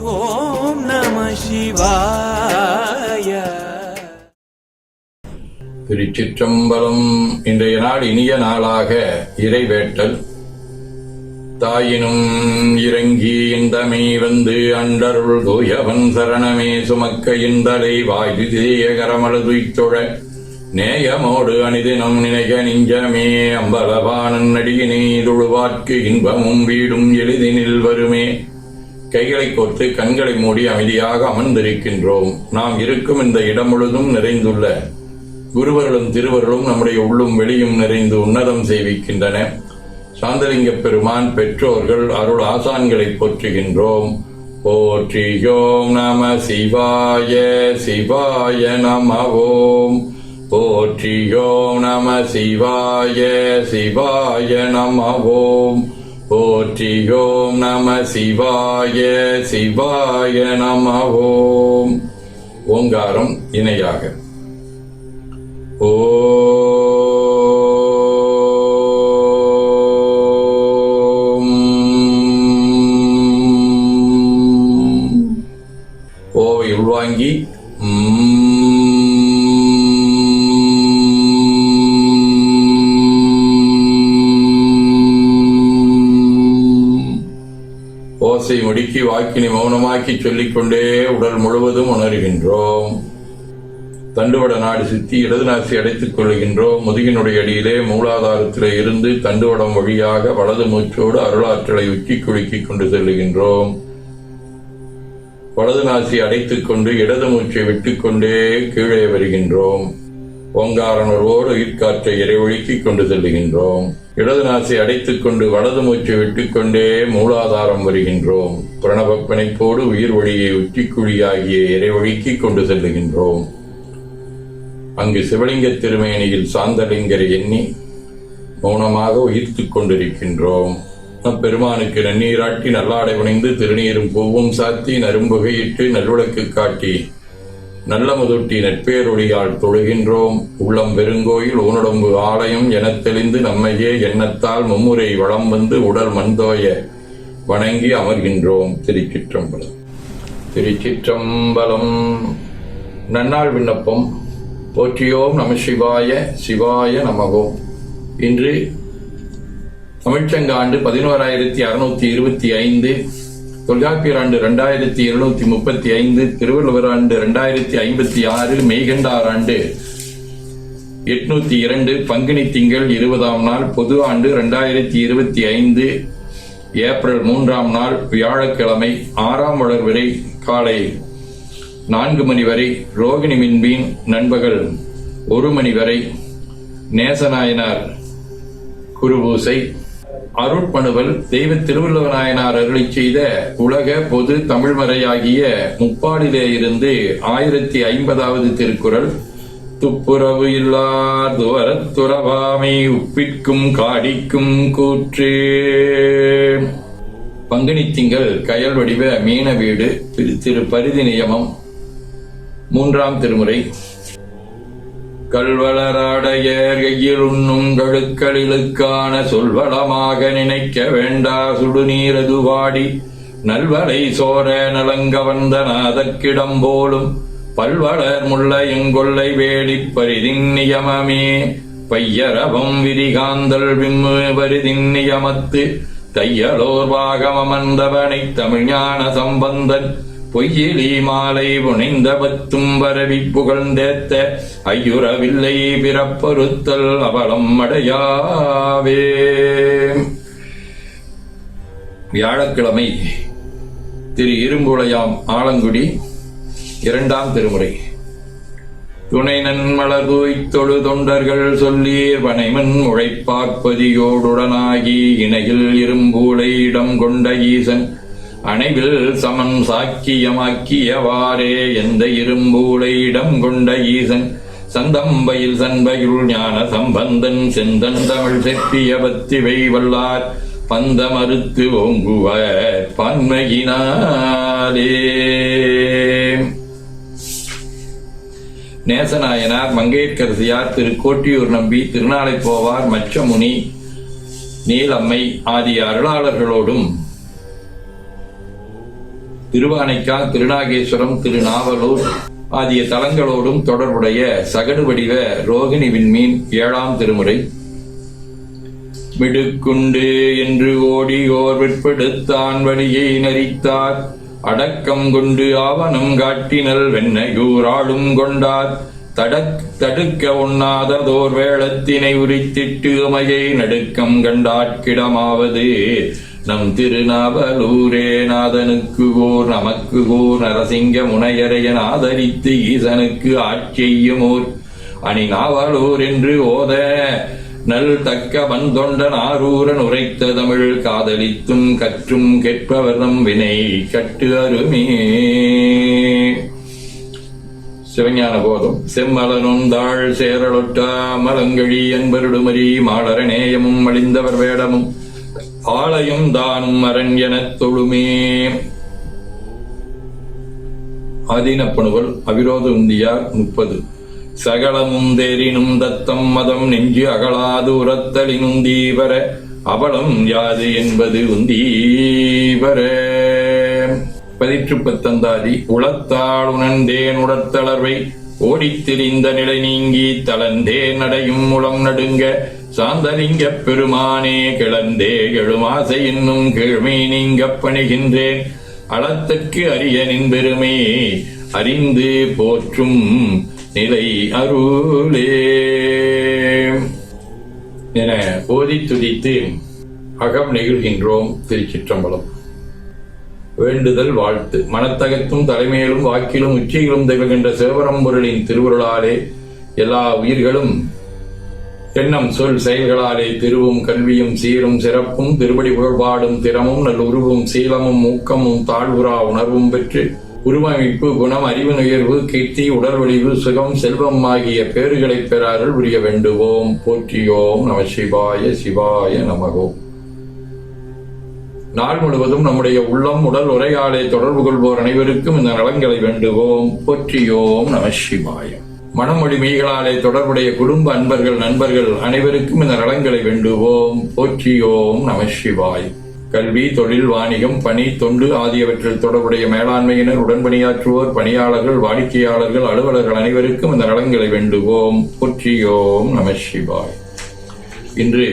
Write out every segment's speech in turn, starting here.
ஓம் நம சிவாய. திருச்சிற்றம்பலம். இன்றைய நாள் இனிய நாளாக இறைவேட்டல். தாயினும் இறங்கி இந்தமே வந்து அண்டருள் தூயவன் சரணமே சுமக்க இந்தலை வாயுதேய கரமளதுய்த்தொழ நேயமோடு அனிதினம் நினைக நெஞ்சமே அம்பலவானன் அடியினை தொழுவார்க்கு இன்பமும் வீடும் எளிதினில் வருமே. கைகளை கோர்த்து கண்களை மூடி அமைதியாக அமர்ந்திருக்கின்றோம். நாம் இருக்கும் இந்த இடம் முழுதும் நிறைந்துள்ள குருவர்களும் திருவர்களும் நம்முடைய உள்ளும் வெளியும் நிறைந்து உன்னதம் செய்விக்கின்றன. சாந்தலிங்க பெருமான் பெற்றோர்கள் அருள் ஆசான்களை போற்றுகின்றோம். போற்றியோம் நம சிவாய சிவாய நம ஓம். போற்றியோம் நம சிவாய சிவாய நம ஓம். போற்றியோம் நம சிவாய சிவாய நம ஓம். ஓங்காரம் இணையாக ஓம். ஓவை உள்வாங்கி ஓசை முடுக்கி வாக்கினை மௌனமாக்கி சொல்லிக்கொண்டே உடல் முழுவதும் உணர்கின்றோம். தண்டுவட நாடு சுத்தி இடது நாசி அடைத்துக் கொள்கின்றோம். முதுகினுடைய அடியிலே மூலாதாரத்திலே இருந்து தண்டுவடம் வழியாக வலது மூச்சோடு அருளாற்றலை உச்சி குலுக்கிக் கொண்டு செல்லுகின்றோம். வலது நாசி அடைத்துக் கொண்டு இடது மூச்சை விட்டுக்கொண்டே கீழே வருகின்றோம். ஓங்காரனரோடு உயிர்காற்றை இறைவொழுக்கிக் கொண்டு செல்லுகின்றோம். இடது நாசி அடைத்துக் கொண்டு வலது மூச்சை விட்டுக்கொண்டே மூலாதாரம் வருகின்றோம். பிரணவ பிணைப்போடு உயிர் ஒளியை உச்சிக்குழியாகிய இறைவொழுக்கிக் கொண்டு செல்லுகின்றோம். அங்கு சிவலிங்க திருமேனியில் சாந்தலிங்கரை எண்ணி மௌனமாக உயிர்த்துக் கொண்டிருக்கின்றோம். பெருமானுக்கு நன்னீராட்டி நல்லாடை புனைந்து திருநீரும் பூவும் சாத்தி நரும்புகையிட்டு நல்விளக்கு காட்டி நல்ல முதூட்டி நட்பேரொழியால் தொழுகின்றோம். உள்ளம் பெருங்கோயில் ஊனடம்பு ஆலயம் எனத் தெளிந்து நம்மையே எண்ணத்தால் மும்முறை வளம் வந்து உடல் மண்தோய வணங்கி அமர்கின்றோம். திருச்சிற்றம்பலம். திருச்சிற்றம்பலம். நன்னாள் விண்ணப்பம். போற்றியோம் நம சிவாய சிவாய நமவோம். இன்று தமிழ்ச்சங்க ஆண்டு 11,625, தொல்காப்பியர் ஆண்டு 2,235, திருவள்ளுவர் ஆண்டு 2056, மெய்கண்டார் ஆண்டு 802, பங்குனி திங்கள் 20ஆம் நாள், பொது ஆண்டு 2025, ஏப்ரல் 3ஆம் நாள், வியாழக்கிழமை, 6ஆம் வளர்வரை காலை 4 மணி வரை, ரோகிணி மின்மீன் நண்பகல் 1 மணி வரை, நேசநாயனார் குருபூசை. அருட்பணுவல். தெய்வ திருவள்ளுவ நாயனார் அருளி செய்த உலக பொது தமிழ்மறையாகிய முப்பாடிலே இருந்து 1050வது திருக்குறள். துப்புரவு இல்லார் துவரத்துறவாமை உப்பிற்கும் காடிக்கும் கூற்று. பங்குனி திங்கள் கயல் வடிவ மீன வீடு. திரு பரிதி நியமம் 3ஆம் திருமுறை. கல்வளராடையர் கையில் உண்ணும் கழுக்களிலுக்கான சொல்வளமாக நினைக்க வேண்டா சுடுநீரது வாடி நல்வளை சோர நலங்க வந்த நாதற்கிடம் போலும் பல்வளர் முள்ள எங்கொல்லை வேடிப் பரிதின் நியமமே. பையரவம் விரிகாந்தல் விம்மு பரிதின் நியமத்து தையலோர் பாகமமர்ந்தவனை தமிழ்ஞான சம்பந்தன் பொய்யிலி மாலை புனைந்த பத்தும் பரவி புகழ்ந்தேத்த ஐயுறவில்லை பிறப்பொருத்தல் அவலம் அடையாவே. வியாழக்கிழமை திரு இரும்புளையாம் ஆலங்குடி 2ஆம் திருமுறை. துணை நன்மலர் தூய்த்தொழு தொண்டர்கள் சொல்லீர் வனைமன் முளைப்பாற்பதியோடுடனாகி இணையில் இரும்பூளை இடம் கொண்ட ஈசன் அணைவில் சமன் சாக்கியமாக்கியவாறே எந்த இரும்பூளை இடம் கொண்ட ஈசன் சந்தம்பையில் சண்பையுள் ஞான சம்பந்தன் செந்தன் தமிழ் செப்பிய பத்திவை வல்லார் பந்த மறுத்து ஓங்குவர் பன்மையினாலே. நேசநாயனார், மங்கையர்க்கரசியார், திரு கோட்டியூர் நம்பி, திருநாளை போவார், மச்சமுனி, நீலம்மை ஆகிய அருளாளர்களோடும் திருவானைக்கால், திருநாகேஸ்வரம், திருநாவலூர் ஆகிய தலங்களோடும் தொடர்புடைய சகடு வடிவ ரோகிணி விண்மீன் 7ஆம் திருமுறை. மிடுக்குண்டு என்று ஓடி ஓர் வெட்பெடுத்தான் வழியை நரித்தார், அடக்கம் கொண்டு ஆவணம் காட்டினல் வெண்ணையூர் ஆளும் கொண்டார், தடுக்க ஒண்ணாததோர் வேளத்தினை உரித்திட்டு உமையை நடுக்கம் கண்டாட்கிடமாவது நம் திருநாவலூரே. நாதனுக்கு ஓர் நமக்கு ஓர் நரசிங்க முனையரையன் ஆதரித்து ஈசனுக்கு ஆட்சியுமோர் அணி நாவலூர் என்று ஓத நல் தக்க வந்தொண்டன் ஆரூரன் உரைத்த தமிழ் காதலித்தும் கற்றும் கேட்பவர்தம் வினை கட்டு அருமே. சிவஞான போதம். செம்மலனுந்தாள் சேரலொட்டா மலங்கழி என்பருடுமரி மாளர நேயமும் அழிந்தவர் வேடமும் ஆலயம் தானும் அரண் எனத் தொழுமே. ஆதீனப்பணுவல் அவிரோத உந்தியார் 30. சகலமும் தேரினும் தத்தம் மதம் நெஞ்சு அகலாது உரத்தலினும் தீவர அவலம் யாது என்பது உந்தீவர. 19. உளத்தாள் உணர்ந்தேன் உடற்தளர்வை ஓடித்திரிந்த நிலை நீங்கி தளர்ந்தே நடையும் முளம் நடுங்க சாந்தலிங்க பெருமானே கிளர்ந்தே எழுமாசை என்னும் கீழ்மை நீங்க பணிகின்றேன் அளத்துக்கு அரியனின் பெருமை அறிந்து போற்றும் நிலை அருளே என ஓதி துதித்து அகம் நெகிழ்கின்றோம். திருச்சிற்றம்பலம். வேண்டுதல் வாழ்த்து. மனத்தகத்தும் தலைமையிலும் வாக்கிலும் உச்சியிலும் திகழ்கின்ற சிவபரம்பொருளின் திருவுருளாலே எல்லா உயிர்களும் எண்ணம் சொல் செயல்களாலே திருவும் கல்வியும் சீரும் சிறப்பும் திருப்படி புகழ்பாடும் திறமும் நல் உருவும் சீலமும் ஊக்கமும் தாழ்வுறா உணர்வும் பெற்று உருவமைப்பு, குணம், அறிவு உயர்வு, கீர்த்தி, உடல் ஒளிவு, சுகம், செல்வம் ஆகிய பேறுகளைப் பெறார்கள் புரிய வேண்டுவோம். போற்றியோம் நம சிவாய. சிவாய நமகோம். நாள் முழுவதும் நம்முடைய உள்ளம் உடல் உரையாடை தொடர்பு கொள்வோர் அனைவருக்கும் இந்த நலன்களை வேண்டுவோம். போற்றியோம் நம சிவாய. மனமொழி மெய்களாலே தொடர்புடைய குடும்ப அன்பர்கள் நண்பர்கள் அனைவருக்கும் இந்த நலன்களை வேண்டுவோம். போற்றியோம் நம சிவாய. கல்வி, தொழில், வாணிகம், பணி, தொண்டு ஆகியவற்றில் தொடர்புடைய மேலாண்மையினர், உடன்பணியாற்றுவோர், பணியாளர்கள், வாடிக்கையாளர்கள், அலுவலர்கள் அனைவருக்கும் இந்த நலன்களை வேண்டுவோம். போற்றியோம் நம சிவாய். இன்று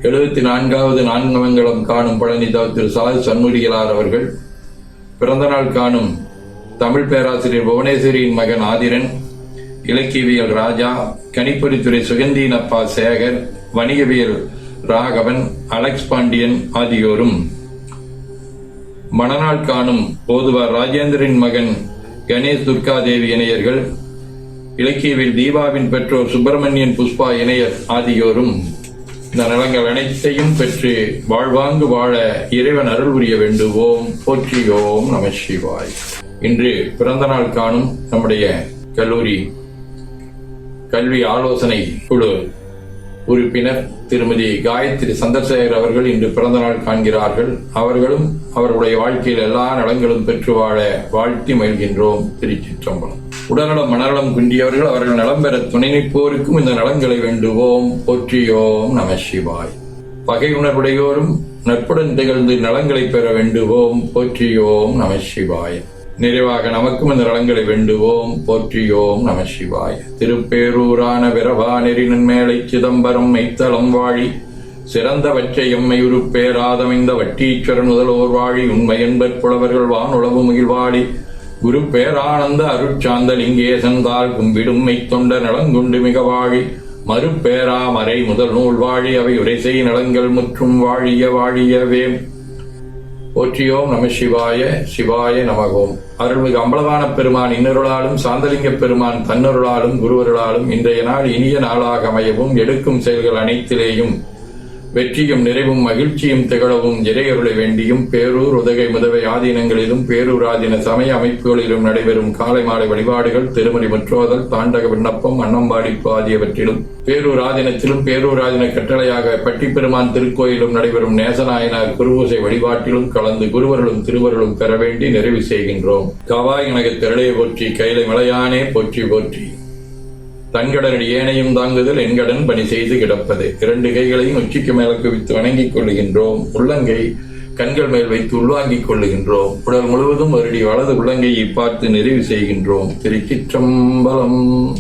74வது நான்மங்கலம் காணும் பழனிதா திரு சாது சண்முடிகளார் அவர்கள் பிறந்த நாள் காணும் தமிழ் பேராசிரியர் புவனேஸ்வரியின் மகன் ஆதிரன், இலக்கியவியல் ராஜா, கணிப்பொறித்துறை சுகந்தீனப்பா சேகர், வணிகவியல் ராகவன், அலெக்ஸ் பாண்டியன் ஆகியோரும், மணநாள் காணும் போதுவார் ராஜேந்திரன் மகன் கணேஷ் துர்காதேவி இணையர்கள், இலக்கியவில் தீபாவின் பெற்றோர் சுப்பிரமணியன் புஷ்பா இணையர் ஆகியோரும் இந்த நலங்கள் அனைத்தையும் பெற்று வாழ்வாங்கு வாழ இறைவன் அருள் புரிய வேண்டுவோம். போற்றியோம் நம சிவாய். இன்று பிறந்த நாள் காணும் நம்முடைய கல்லூரி கல்வி ஆலோசனை குழு உறுப்பினர் திருமதி காயத்ரி சந்திரசேகர் அவர்கள் இன்று பிறந்த நாள் காண்கிறார்கள். அவர்களும் அவர்களுடைய வாழ்க்கையில் எல்லா நலங்களும் பெற்று வாழ வாழ்த்தி மகிழ்கின்றோம். திருச்சிற்றம்பலம். உடல்நலம் மனநலம் குன்றியவர்கள் அவர்கள் நலம் பெற துணை நிற்போருக்கும் இந்த நலன்களை வேண்டுவோம். போற்றியோம் நம சிவாய். பகை உணர்வுடையோரும் நட்புடன் திகழ்ந்து நலங்களை பெற வேண்டுவோம். போற்றியோம் நம சிவாய். நிறைவாக நமக்கும் இந்த நலன்களை வேண்டுவோம். போற்றியோம் நம சிவாய. திருப்பேரூரான விரவா நெறி நன்மேலை சிதம்பரம் மெய்த்தலம் வாழி சிறந்தவற்றை எம்மை உருப்பேராதமைந்த வட்டீஸ்வரன் முதல்வோர் வாழி உண்மை என்பற் புலவர்கள் வானுளவு மகிழ்வாடி குரு பேரானந்த அருட்சாந்த லிங்கேசந்தால் கும்பிடும் மெய்த்தொண்ட நலங்குண்டு மிக வாழி மறுப்பேரா மறை முதல் நூல் வாழி அவை உரைசெய் நலங்கள் முற்றும் வாழிய வாழியவே. போற்றியோம் நம சிவாய. சிவாய நமகோம். அருள்மிகு அம்பலவான பெருமான் இன்னருளாலும் சாந்தலிங்க பெருமான் தன்னருளாலும் குருவருளாலும் இன்றைய நாள் இனிய நாளாக அமையவும் எடுக்கும் செயல்கள் அனைத்திலேயும் வெற்றியும் நிறைவும் மகிழ்ச்சியும் திகழவும் இறையருளை வேண்டியும் பேரூர் உதகை முதவை ஆதீனங்களிலும் பேரூர் ஆதீன சமய அமைப்புகளிலும் நடைபெறும் காலை மாலை வழிபாடுகள், திருமணி முற்றோதல், தாண்டக விண்ணப்பம், அன்னம்பாடிப்பு ஆகியவற்றிலும் பேரூர் ஆதீனத்திலும் பேரூர் ஆதீன கட்டளையாக பட்டிப்பெருமான் திருக்கோயிலும் நடைபெறும் நேசநாயனார் குருபூசை வழிபாட்டிலும் கலந்து குருவர்களும் திருவருளும் பெற வேண்டி நிறைவு செய்கின்றோம். காவாய் எனக்கு திரளைய போற்றி, கைலை மலையானே போற்றி போற்றி. தன்கடனடி ஏனையும் தாங்குதல் என்கடன் பணி செய்து கிடப்பது. 2 கைகளையும் உச்சிக்கு மேல குவித்து வணங்கிக் கொள்கின்றோம். உள்ளங்கை கண்கள் மேல் வைத்து உள்வாங்கிக் கொள்ளுகின்றோம். உடல் முழுவதும் வருடி வலது உள்ளங்கையை பார்த்து நிறைவு செய்கின்றோம். திருச்சிற்றம்பலம்.